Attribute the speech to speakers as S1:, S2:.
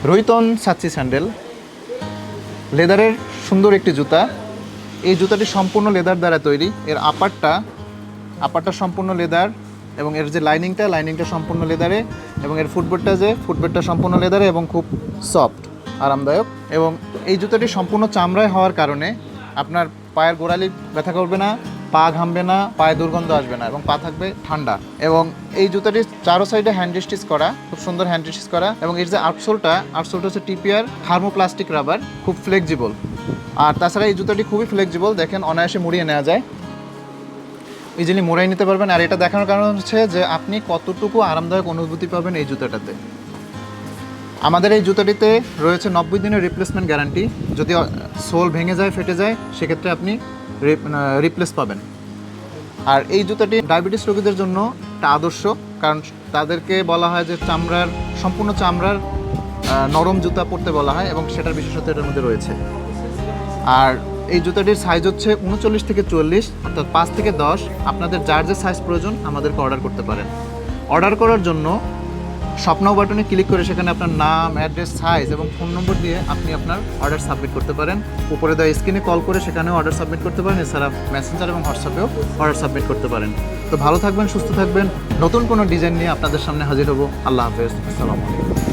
S1: রোহিতন সাচ্চি sandal লেদারের সুন্দর একটি জুতা। এই জুতাটি সম্পূর্ণ লেদার দ্বারা তৈরি। এর আপারটা সম্পূর্ণ লেদার এবং এর যে লাইনিংটা সম্পূর্ণ লেদারে, এবং এর ফুটবোর্ডটা সম্পূর্ণ লেদারে এবং খুব সফট, আরামদায়ক। এবং এই জুতাটি সম্পূর্ণ চামড়ায় হওয়ার কারণে আপনার পায়ের গোড়ালি ব্যথা করবে না, পা ঘামবে না, পায়ে দুর্গন্ধ আসবে না এবং পা থাকবে ঠান্ডা। এবং এই জুতাটি চারো সাইডে হ্যান্ড স্টিচ করা, খুব সুন্দর হ্যান্ড স্টিচ করা। এবং এর যে আউটসোলটা হচ্ছে টিপিআর থার্মোপ্লাস্টিক রাবার, খুব ফ্লেক্সিবল। আর তাছাড়া এই জুতাটি খুবই ফ্লেক্সিবল, দেখেন অনায়াসে মুড়িয়ে নেওয়া যায়, ইজিলি মোড়াই নিতে পারবেন। আর এটা দেখানোর কারণ হচ্ছে যে আপনি কতটুকু আরামদায়ক অনুভূতি পাবেন এই জুতাটাতে। আমাদের এই জুতাটিতে রয়েছে 90 দিনের রিপ্লেসমেন্ট গ্যারান্টি। যদি সোল ভেঙে যায়, ফেটে যায়, সেক্ষেত্রে আপনি রিপ্লেস পাবেন। আর এই জুতাটি ডায়াবেটিস রোগীদের জন্য একটা আদর্শ, কারণ তাদেরকে বলা হয় যে সম্পূর্ণ চামড়ার নরম জুতা পরতে বলা হয়, এবং সেটার বিশেষত্ব এটার মধ্যে রয়েছে। আর এই জুতাটির সাইজ হচ্ছে 39 থেকে 44, অর্থাৎ 5 থেকে 10। আপনাদের যার যে সাইজ প্রয়োজন আমাদেরকে অর্ডার করতে পারেন। অর্ডার করার জন্য শপ নাও বাটনে ক্লিক করে সেখানে আপনার নাম, অ্যাড্রেস, সাইজ এবং ফোন নম্বর দিয়ে আপনি আপনার অর্ডার সাবমিট করতে পারেন। উপরে দেওয়া স্ক্রিনে কল করে সেখানেও অর্ডার সাবমিট করতে পারেন। এছাড়া মেসেঞ্জার এবং হোয়াটসঅ্যাপেও অর্ডার সাবমিট করতে পারেন। তো ভালো থাকবেন, সুস্থ থাকবেন। নতুন কোনো ডিজাইন নিয়ে আপনাদের সামনে হাজির হব। আল্লাহ হাফেজ, আসসালামু আলাইকুম।